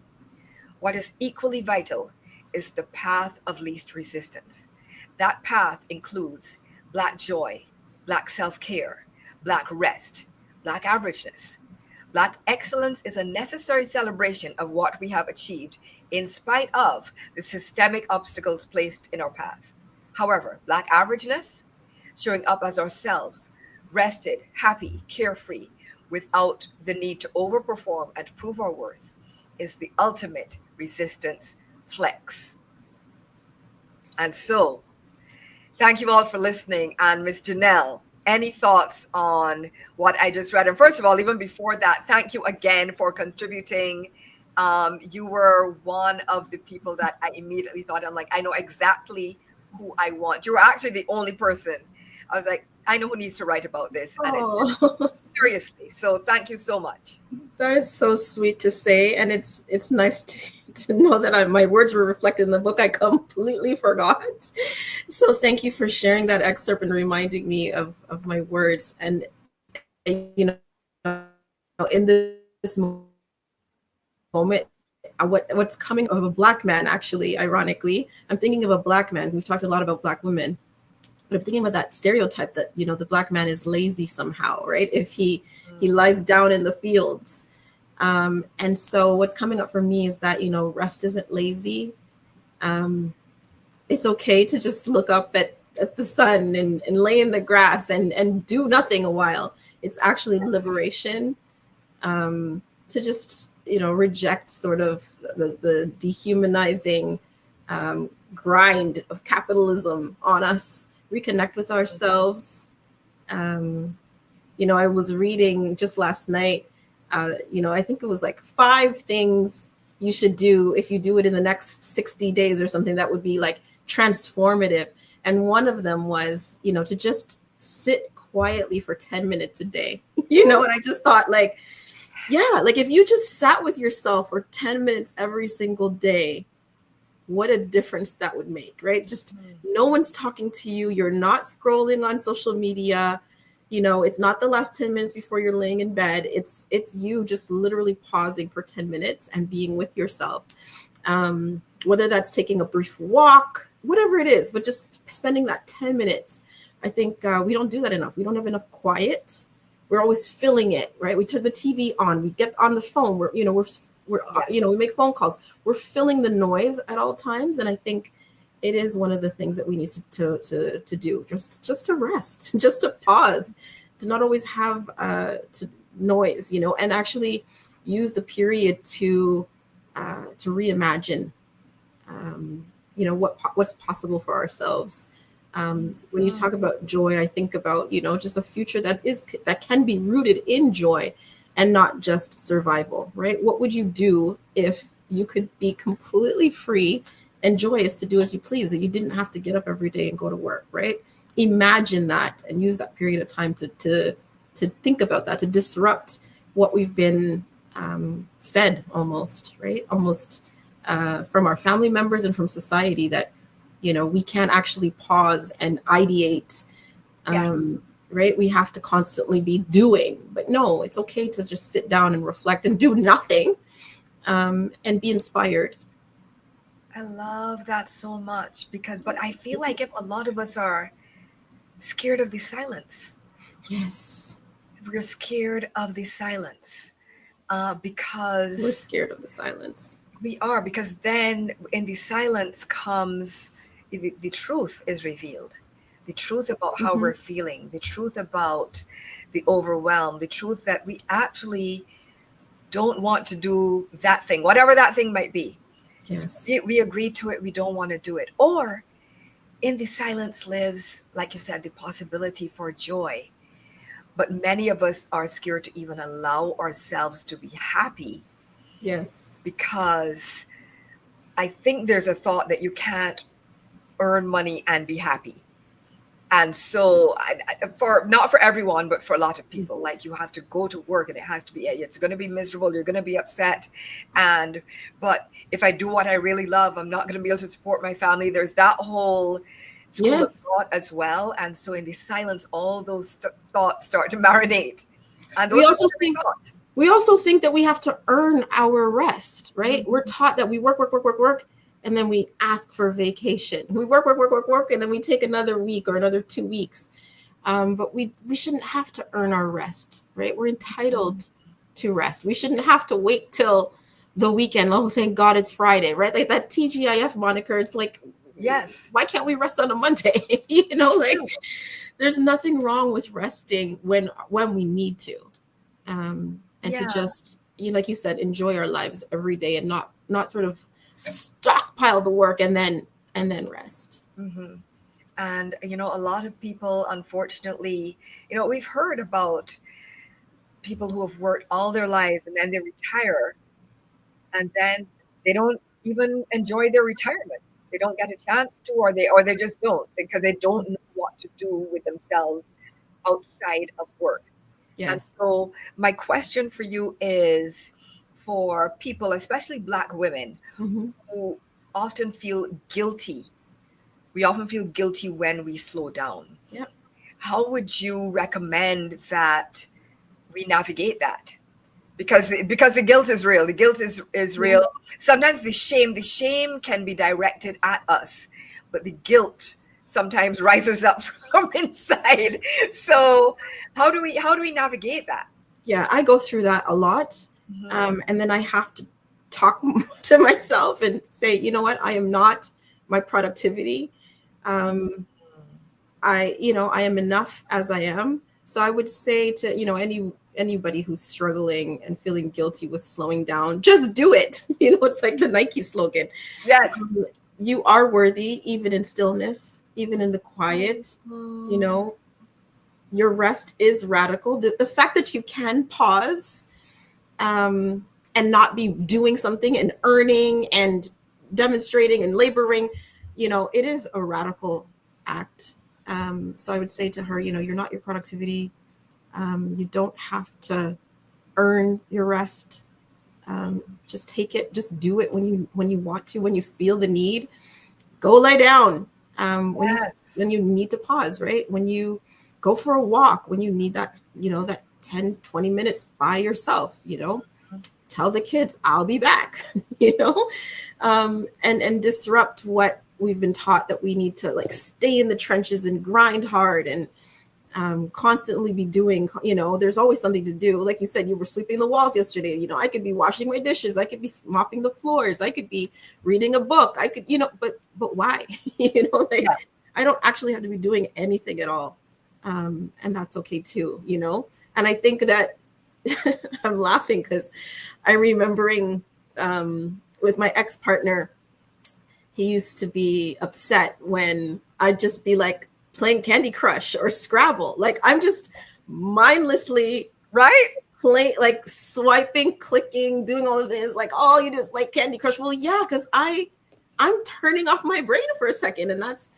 what is equally vital is the path of least resistance. That path includes Black joy, Black self-care, Black rest, Black averageness. Black excellence is a necessary celebration of what we have achieved in spite of the systemic obstacles placed in our path. However, Black averageness, showing up as ourselves, rested, happy, carefree, without the need to overperform and prove our worth, is the ultimate resistance flex. And so, thank you all for listening. And Miss Janelle, any thoughts on what I just read? And first of all, even before that, thank you again for contributing. You were one of the people that I immediately thought, I'm like, I know exactly who I want. You were actually the only person. I was like, I know who needs to write about this. And it's seriously. So thank you so much. That is so sweet to say. And it's nice to know that my words were reflected in the book. I completely forgot. So thank you for sharing that excerpt and reminding me of my words. And you know, in this moment, what's coming of a Black man, actually, ironically. I'm thinking of a Black man. We've talked a lot about Black women, but I'm thinking about that stereotype that, the Black man is lazy somehow, right? If he lies down in the fields. And so what's coming up for me is that, rest isn't lazy. It's okay to just look up at the sun and lay in the grass and do nothing a while. It's actually liberation, to just, reject sort of the dehumanizing grind of capitalism on us, reconnect with ourselves. I was reading just last night, I think it was like 5 things you should do if you do it in the next 60 days or something that would be like transformative. And one of them was, to just sit quietly for 10 minutes a day, and I just thought like, yeah, like if you just sat with yourself for 10 minutes every single day, what a difference that would make, right? Just no one's talking to you. You're not scrolling on social media. It's not the last 10 minutes before you're laying in bed. It's you just literally pausing for 10 minutes and being with yourself. Whether that's taking a brief walk, whatever it is, but just spending that 10 minutes. I think we don't do that enough. We don't have enough quiet. We're always filling it, right? We turn the TV on, we get on the phone, we're we make phone calls. We're filling the noise at all times. And I think it is one of the things that we need to do, just to rest, just to pause, to not always have to noise, and actually use the period to reimagine, what's possible for ourselves. When you talk about joy, I think about, just a future that can be rooted in joy and not just survival, right? What would you do if you could be completely free and joyous to do as you please, that you didn't have to get up every day and go to work, right? Imagine that and use that period of time to think about that, to disrupt what we've been fed almost, right? Almost from our family members and from society, that, we can't actually pause and ideate. Right? We have to constantly be doing, but no, it's okay to just sit down and reflect and do nothing, and be inspired. I love that so much but I feel like if a lot of us are scared of the silence. Yes. We're scared of the silence because we're scared of the silence. We are, because then in the silence comes the truth is revealed. The truth about how we're feeling, the truth about the overwhelm, the truth that we actually don't want to do that thing, whatever that thing might be. Yes. We agree to it. We don't want to do it. Or in the silence lives, like you said, the possibility for joy. But many of us are scared to even allow ourselves to be happy. Yes. Because I think there's a thought that you can't earn money and be happy. And so not for everyone, but for a lot of people, like you have to go to work and it has to be, it's going to be miserable. You're going to be upset. But if I do what I really love, I'm not going to be able to support my family. There's that whole school of thought as well. And so in the silence, all those thoughts start to marinate. And those we also think that we have to earn our rest, right? We're taught that we work, and then we ask for vacation. We work, and then we take another week or another 2 weeks. But we shouldn't have to earn our rest, right? We're entitled to rest. We shouldn't have to wait till the weekend. Oh, thank God it's Friday, right? Like that TGIF moniker. It's like, yes, why can't we rest on a Monday? There's nothing wrong with resting when we need to. To just, like you said, enjoy our lives every day and not sort of stockpile the work and then rest. And a lot of people, unfortunately, we've heard about people who have worked all their lives and then they retire and then they don't even enjoy their retirement. They don't get a chance to, or they just don't, because they don't know what to do with themselves outside of work. Yes. And so my question for you is, for people, especially Black women, who often feel guilty. We often feel guilty when we slow down. Yep. How would you recommend that we navigate that? because the guilt is real. The guilt is real. Sometimes the shame can be directed at us, but the guilt sometimes rises up from inside. So how do we navigate that? Yeah, I go through that a lot. Mm-hmm. And then I have to talk to myself and say, you know what, I am not my productivity. I am enough as I am. So I would say to, anybody who's struggling and feeling guilty with slowing down, just do it. It's like the Nike slogan. Yes. You are worthy, even in stillness, even in the quiet. Your rest is radical. The fact that you can pause and not be doing something and earning and demonstrating and laboring, it is a radical act. So I would say to her, you're not your productivity. You don't have to earn your rest. Just take it. Just do it when you want to. When you feel the need, go lie down. When you need to pause, right? When you go for a walk, when you need that, that 10, 20 minutes by yourself, tell the kids, I'll be back, and disrupt what we've been taught that we need to like stay in the trenches and grind hard and constantly be doing, there's always something to do. Like you said, you were sweeping the walls yesterday. I could be washing my dishes. I could be mopping the floors. I could be reading a book. I could, but why? I don't actually have to be doing anything at all. And that's okay too, And I think that I'm laughing because I'm remembering with my ex-partner, he used to be upset when I'd just be like playing Candy Crush or Scrabble. Like I'm just mindlessly playing, like swiping, clicking, doing all of this. Like all you do is like Candy Crush. Well, yeah, because I'm turning off my brain for a second, and that's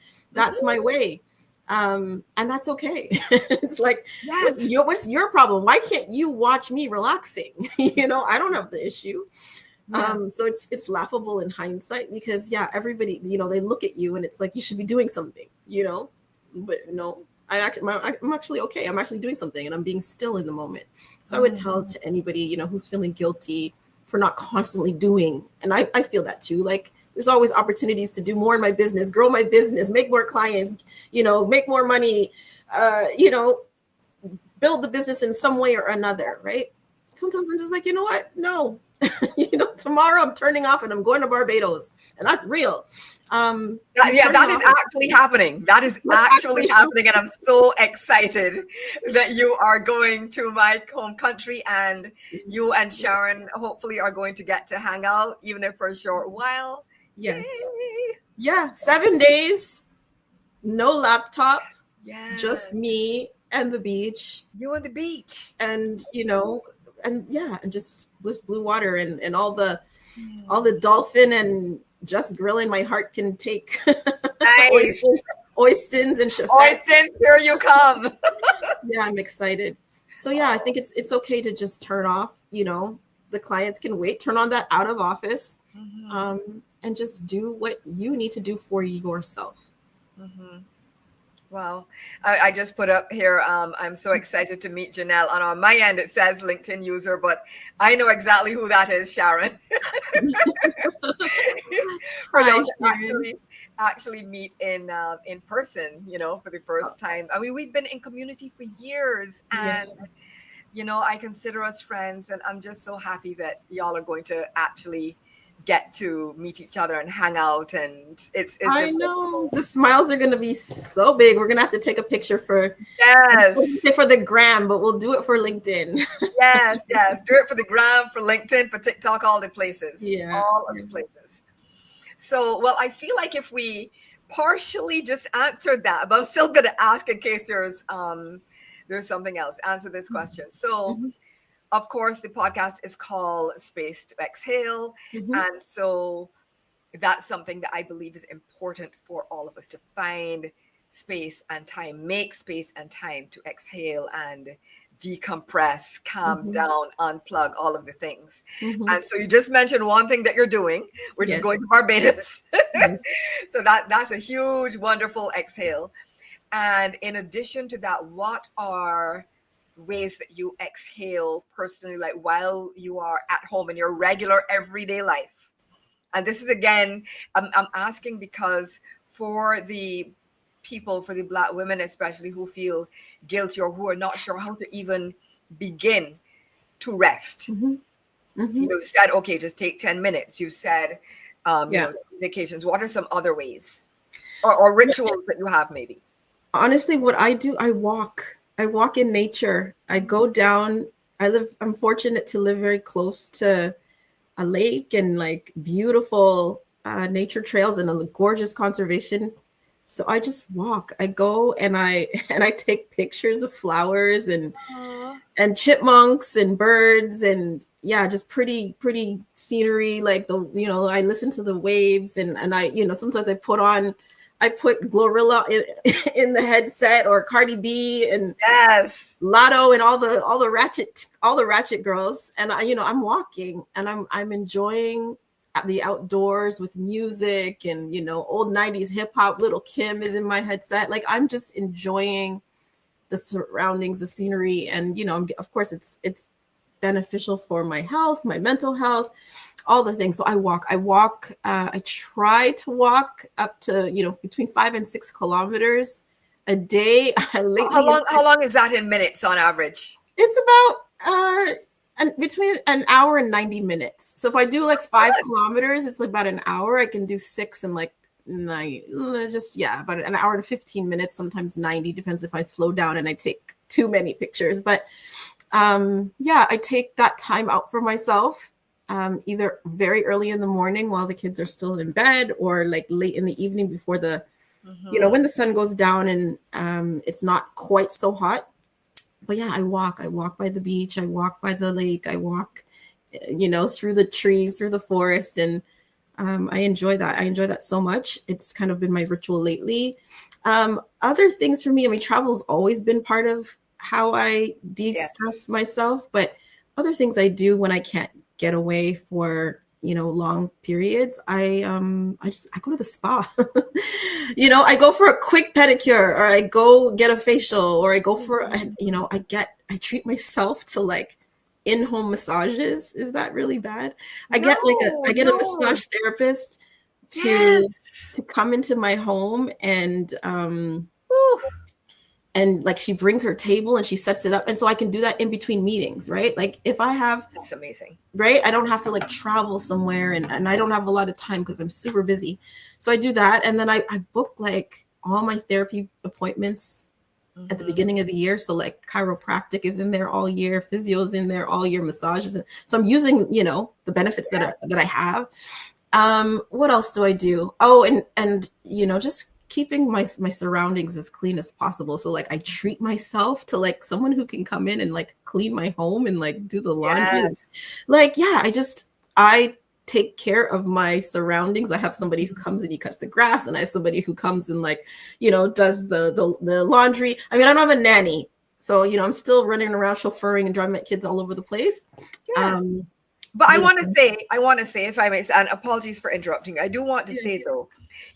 my way. And that's okay. It's like, what's your problem? Why can't you watch me relaxing? I don't have the issue. So it's laughable in hindsight because everybody, they look at you and it's like, you should be doing something, but no, I'm actually okay. I'm actually doing something and I'm being still in the moment. So I would tell to anybody, who's feeling guilty for not constantly doing. And I feel that too. Like there's always opportunities to do more in my business, grow my business, make more clients, make more money, build the business in some way or another. Right. Sometimes I'm just like, you know what? No, tomorrow I'm turning off and I'm going to Barbados, and that's real. That is actually happening. That is actually happening. And I'm so excited that you are going to my home country and you and Sharon hopefully are going to get to hang out, even if for a short while. Yes. Yay. Yeah. 7 days, no laptop, just me and the beach. You and the beach. And, and just blue water and all the dolphin and just grilling my heart can take. Nice. Oystins and chefs. Oystins, here you come. Yeah, I'm excited. So I think it's okay to just turn off, the clients can wait, turn on that out of office, and just do what you need to do for yourself. Wow. I just put up here, I'm so excited to meet Janelle. And on my end, it says LinkedIn user, but I know exactly who that is, Sharon. For those actually meet in person, for the first time. I mean, we've been in community for years and, I consider us friends, and I'm just so happy that y'all are going to actually get to meet each other and hang out, and it's just I know the smiles are going to be so big. We're going to have to take a picture for the gram, but we'll do it for LinkedIn. yes Do it for the gram, for LinkedIn, for TikTok, all the places, all of the places. So well, I feel like if we partially just answered that, but I'm still going to ask in case there's something else. Answer this question. So of course, the podcast is called Space to Exhale. And so that's something that I believe is important for all of us to find space and time, make space and time to exhale and decompress, calm down, unplug, all of the things. And so you just mentioned one thing that you're doing, which is going to Barbados. So that's a huge, wonderful exhale. And in addition to that, what are ways that you exhale personally, like while you are at home in your regular everyday life? And this is again, I'm asking because for the people, for the Black women especially, who feel guilty or who are not sure how to even begin to rest. Mm-hmm. Mm-hmm. You said, okay, just take 10 minutes. You said, Yeah. vacations. What are some other ways or rituals that you have maybe? Honestly, what I do, I walk. I walk in nature. I go down. I'm fortunate to live very close to a lake and like beautiful nature trails and a gorgeous conservation. So I just walk. I go and I and I take pictures of flowers and chipmunks and birds and yeah, just pretty scenery. Like I listen to the waves and I sometimes I put Glorilla in the headset or Cardi B and Yes. Lotto and all the ratchet girls, and I'm walking and I'm enjoying the outdoors with music and old 90s hip hop. Little Kim is in my headset. Like I'm just enjoying the surroundings, the scenery, and of course it's beneficial for my health, my mental health, all the things. So I walk. I try to walk up to between 5 and 6 kilometers a day. How long is that in minutes on average? It's about between an hour and 90 minutes. So if I do like 5 kilometers, it's about an hour. I can do 6 in like about an hour and 15 minutes, sometimes 90, depends if I slow down and I take too many pictures. But I take that time out for myself, either very early in the morning while the kids are still in bed or like late in the evening before when the sun goes down and it's not quite so hot. But yeah, I walk by the beach, I walk by the lake, I walk, through the trees, through the forest. And I enjoy that. I enjoy that so much. It's kind of been my ritual lately. Other things for me, I mean, travel's always been part of how I de-stress myself, but other things I do when I can't get away for, long periods, I go to the spa. I go for a quick pedicure, or I go get a facial, or I go for, I treat myself to like in-home massages. Is that really bad? I get a massage therapist to come into my home and like she brings her table and she sets it up, and so I can do that in between meetings, right? Like if I have, that's amazing, right? I don't have to like travel somewhere and I don't have a lot of time because I'm super busy. So I do that, and then I book like all my therapy appointments at the beginning of the year. So like chiropractic is in there all year, physio is in there all year, massages. So I'm using, the benefits that I have. What else do I do? Oh, and just keeping my surroundings as clean as possible. So like I treat myself to like someone who can come in and like clean my home and like do the laundry. Yes. Like, yeah, I take care of my surroundings. I have somebody who comes and he cuts the grass, and I have somebody who comes and like, does the laundry. I mean, I don't have a nanny. So, I'm still running around chauffeuring and driving my kids all over the place. Yes. But I want to say, if I may, and apologies for interrupting. I do want to say though,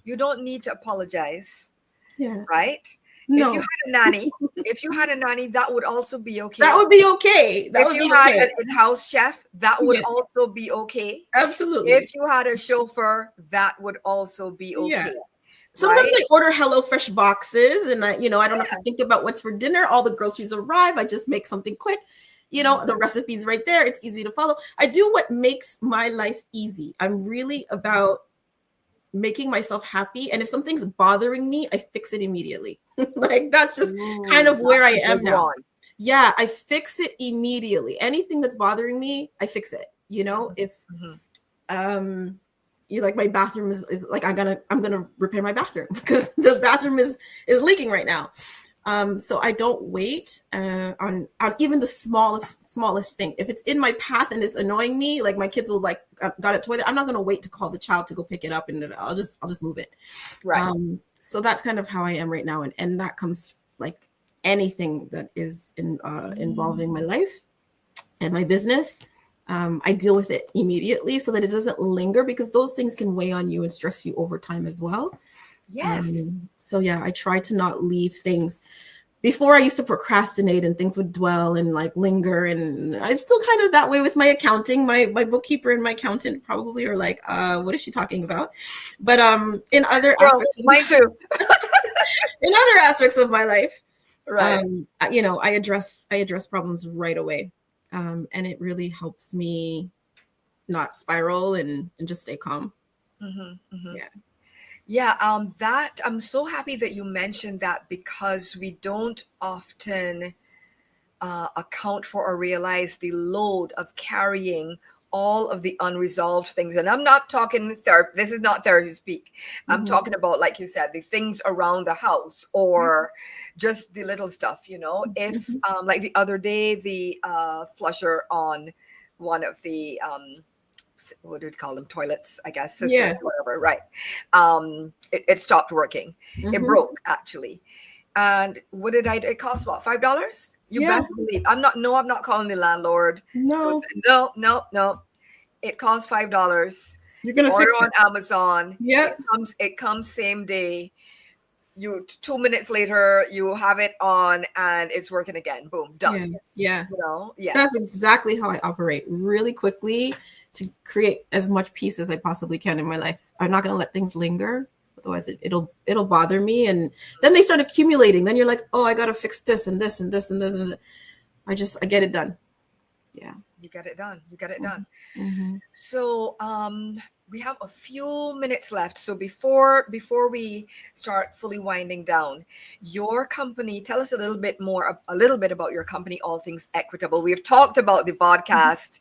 you don't need to apologize. Yeah. Right? No. If you had a nanny, that would also be okay. That would be okay. If you had an in-house chef, that would also be okay. Absolutely. If you had a chauffeur, that would also be okay. Yeah. Sometimes I order HelloFresh boxes and I don't have to think about what's for dinner. All the groceries arrive. I just make something quick. The recipe's right there. It's easy to follow. I do what makes my life easy. I'm really about making myself happy. And if something's bothering me, I fix it immediately. Like that's just kind of where I am now. Yeah, I fix it immediately. Anything that's bothering me, I fix it. If like my bathroom is like I'm gonna repair my bathroom because the bathroom is leaking right now. So I don't wait on even the smallest thing. If it's in my path and it's annoying me, like my kids will like got a toilet, I'm not gonna wait to call the child to go pick it up, and I'll just move it. Right. So that's kind of how I am right now, and that comes like anything that is involving my life and my business. I deal with it immediately so that it doesn't linger, because those things can weigh on you and stress you over time as well. Yes. So yeah, I try to not leave things before I used to procrastinate and things would dwell and like linger, and I'm still kind of that way with my accounting. My bookkeeper and my accountant probably are like, what is she talking about? But in other aspects, mine too. in other aspects of my life, Right. I address problems right away, and it really helps me not spiral and just stay calm. Mm-hmm, mm-hmm. Yeah. Yeah, that I'm so happy that you mentioned that, because we don't often account for or realize the load of carrying all of the unresolved things. And I'm not talking therapy. This is not therapy speak. I'm talking about, like you said, the things around the house, or just the little stuff, if like the other day, the flusher on one of the what do we call them, toilets, I guess, systems, whatever, right? It stopped working. It broke, actually. And what did I do? It cost what, $5? You best believe. I'm not calling the landlord. No. No. It costs $5. You're gonna order fix on it. Amazon. Yeah. It comes same day. You 2 minutes later, you have it on and it's working again. Boom, done. Yeah. Yeah. That's exactly how I operate, really quickly to create as much peace as I possibly can in my life. I'm not going to let things linger. Otherwise it'll bother me. And then they start accumulating. Then you're like, oh, I got to fix this and this and this and this. And I get it done. Yeah. You get it done. Mm-hmm. So we have a few minutes left. So before we start fully winding down, your company, tell us a little bit about your company, All Things Equitable. We've talked about the Vodcast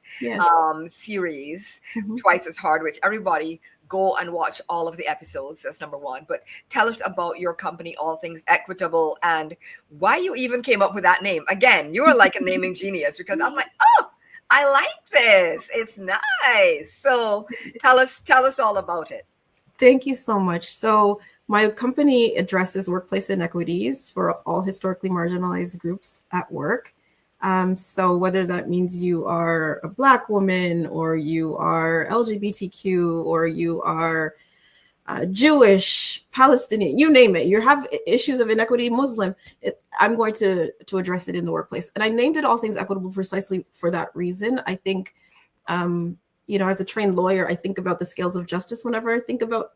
series, Twice as Hard, which everybody go and watch all of the episodes. That's number one. But tell us about your company, All Things Equitable, and why you even came up with that name. Again, you are like a naming genius, because I'm like, oh, I like this. It's nice. So tell us all about it. Thank you so much. So my company addresses workplace inequities for all historically marginalized groups at work. So whether that means you are a Black woman, or you are LGBTQ, or you are Jewish, Palestinian, you name it, you have issues of inequity, Muslim, I'm going to address it in the workplace. And I named it All Things Equitable precisely for that reason. I think, as a trained lawyer, I think about the scales of justice whenever I think about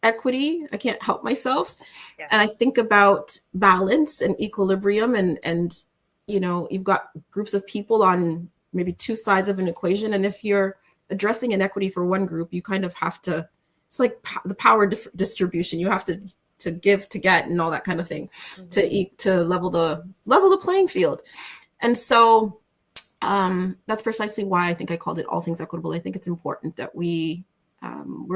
equity. I can't help myself. Yeah. And I think about balance and equilibrium, and you've got groups of people on maybe two sides of an equation. And if you're addressing inequity for one group, you kind of have to, it's like the power distribution. You have to give to get, and all that kind of thing, to level the playing field. And so that's precisely why I think I called it All Things Equitable. I think it's important that we're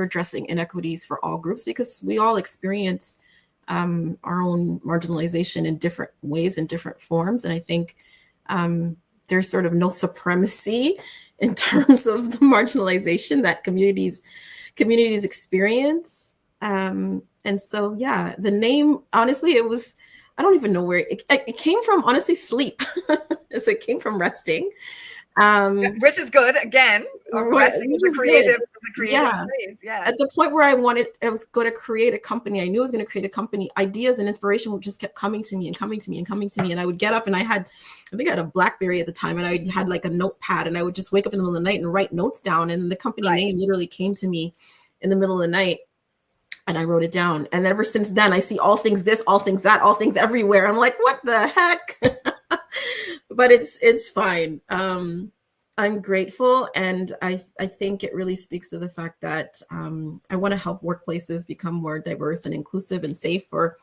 addressing inequities for all groups, because we all experience our own marginalization in different ways, in different forms. And I think there's sort of no supremacy in terms of the marginalization that communities experience. And so, the name, honestly, I don't even know where it came from. Honestly, sleep. So it came from resting. Which is good. Again, resting is a creative space. Yeah. At the point where I was going to create a company, I knew I was going to create a company. Ideas and inspiration just kept coming to me. And I would get up, and I think I had a BlackBerry at the time, and I had like a notepad, and I would just wake up in the middle of the night and write notes down. And the company name literally came to me in the middle of the night, and I wrote it down. And ever since then, I see all things this, all things that, all things everywhere. I'm like, what the heck? But it's fine. I'm grateful, and I think it really speaks to the fact that I want to help workplaces become more diverse and inclusive and safe for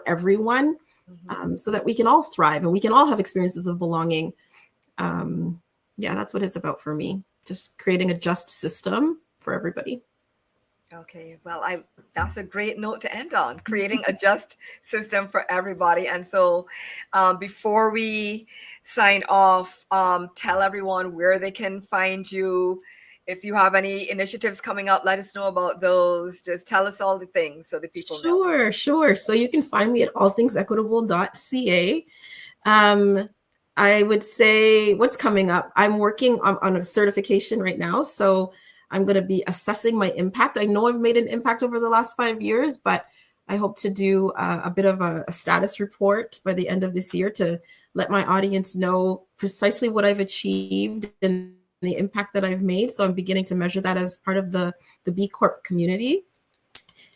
everyone, so that we can all thrive and we can all have experiences of belonging. That's what it's about for me. Just creating a just system for everybody. Okay, well, that's a great note to end on, creating a just system for everybody. And so before we sign off, tell everyone where they can find you. If you have any initiatives coming up, let us know about those. Just tell us all the things so that people know. Sure. So you can find me at allthingsequitable.ca. I would say what's coming up. I'm working on a certification right now. So I'm going to be assessing my impact. I know I've made an impact over the last 5 years, but I hope to do a bit of a status report by the end of this year to let my audience know precisely what I've achieved and the impact that I've made. So I'm beginning to measure that as part of the B Corp community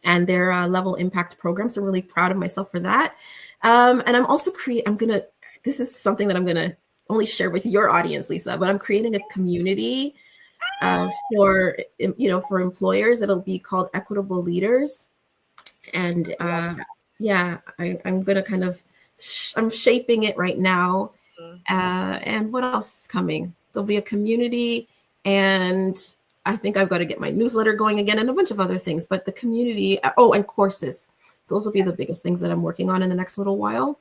and their level impact program. So I'm really proud of myself for that. And I'm also this is something that I'm going to only share with your audience, Lisa, but I'm creating a community for employers. It'll be called Equitable Leaders. And I'm going to kind of, I'm shaping it right now. And what else is coming? There'll be a community, and I think I've got to get my newsletter going again and a bunch of other things. But the community, and courses. Those will be the biggest things that I'm working on in the next little while.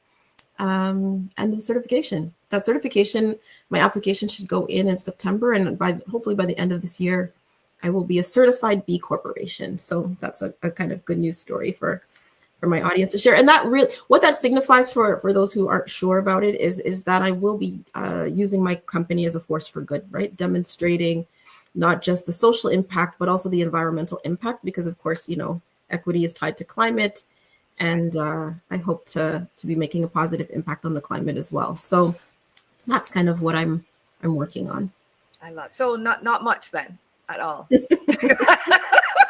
And the certification. That certification, my application should go in September, and hopefully by the end of this year, I will be a certified B Corporation. So that's a kind of good news story for my audience to share. And that really, what that signifies for those who aren't sure about it is that I will be using my company as a force for good, right? Demonstrating not just the social impact, but also the environmental impact, because of course, equity is tied to climate. And I hope to be making a positive impact on the climate as well. So that's kind of what I'm working on. I love. So not much then at all.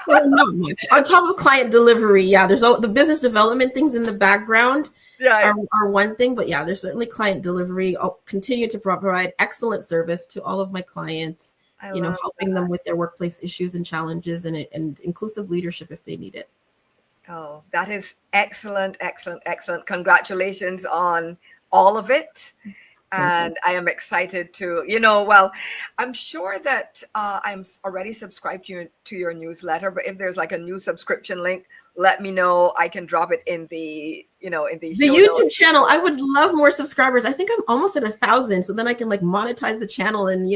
Well, not much. On top of client delivery, there's the business development things in the background are one thing, but there's certainly client delivery. I'll continue to provide excellent service to all of my clients, helping them with their workplace issues and challenges and inclusive leadership if they need it. Oh, that is excellent, excellent, excellent. Congratulations on all of it. And I am excited to, I'm sure that I'm already subscribed to your newsletter, but if there's like a new subscription link, let me know. I can drop it in the YouTube channel. I would love more subscribers. I think I'm almost at 1,000. So then I can monetize the channel, and,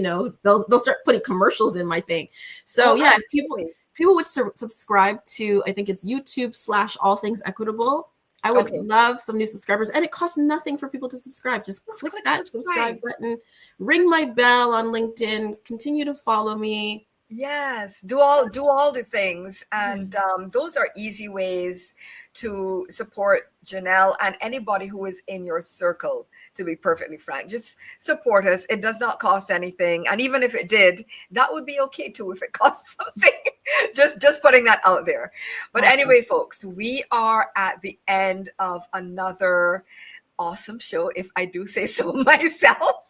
they'll start putting commercials in my thing. So if people would subscribe to, I think it's YouTube / All Things Equitable. I would love some new subscribers, and it costs nothing for people to subscribe. Just click that subscribe button, ring my bell on LinkedIn, continue to follow me. Yes, do all the things. And those are easy ways to support Janelle and anybody who is in your circle, to be perfectly frank. Just support us. It does not cost anything. And even if it did, that would be okay too if it costs something. just putting that out there. But anyway, folks, we are at the end of another awesome show, if I do say so myself.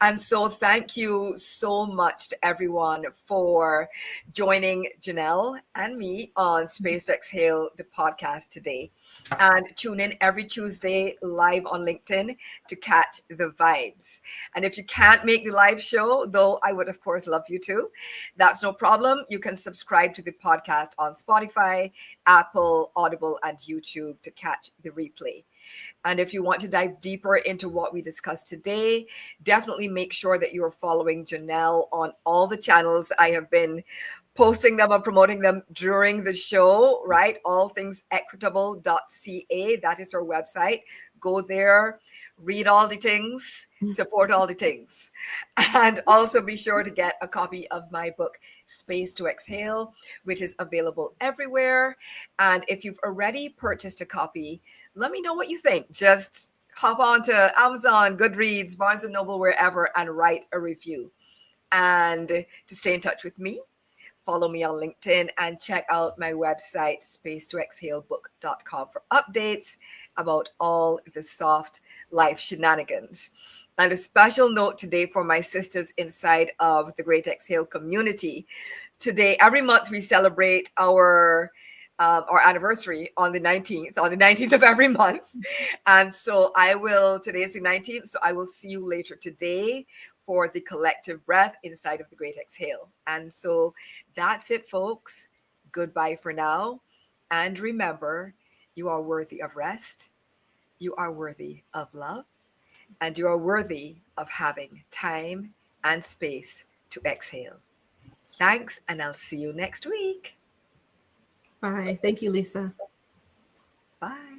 And so thank you so much to everyone for joining Janelle and me on Space to Exhale, the podcast today. And tune in every Tuesday live on LinkedIn to catch the vibes. And if you can't make the live show, though I would, of course, love you to, that's no problem. You can subscribe to the podcast on Spotify, Apple, Audible, and YouTube to catch the replay. And if you want to dive deeper into what we discussed today, definitely make sure that you are following Janelle on all the channels. I have been posting them and promoting them during the show, right? All things equitable.ca. That is her website. Go there, read all the things, support all the things. And also be sure to get a copy of my book, Space to Exhale, which is available everywhere. And if you've already purchased a copy, let me know what you think. Just hop on to Amazon, Goodreads, Barnes & Noble, wherever, and write a review. And to stay in touch with me, follow me on LinkedIn and check out my website, spacetoexhalebook.com, for updates about all the soft life shenanigans. And a special note today for my sisters inside of the Great Exhale community. Today, every month we celebrate our anniversary on the 19th of every month. And so today is the 19th, so I will see you later today for the collective breath inside of the Great Exhale. And so that's it, folks. Goodbye for now. And remember, you are worthy of rest. You are worthy of love. And you are worthy of having time and space to exhale. Thanks, and I'll see you next week. Bye. Thank you, Lisa. Bye.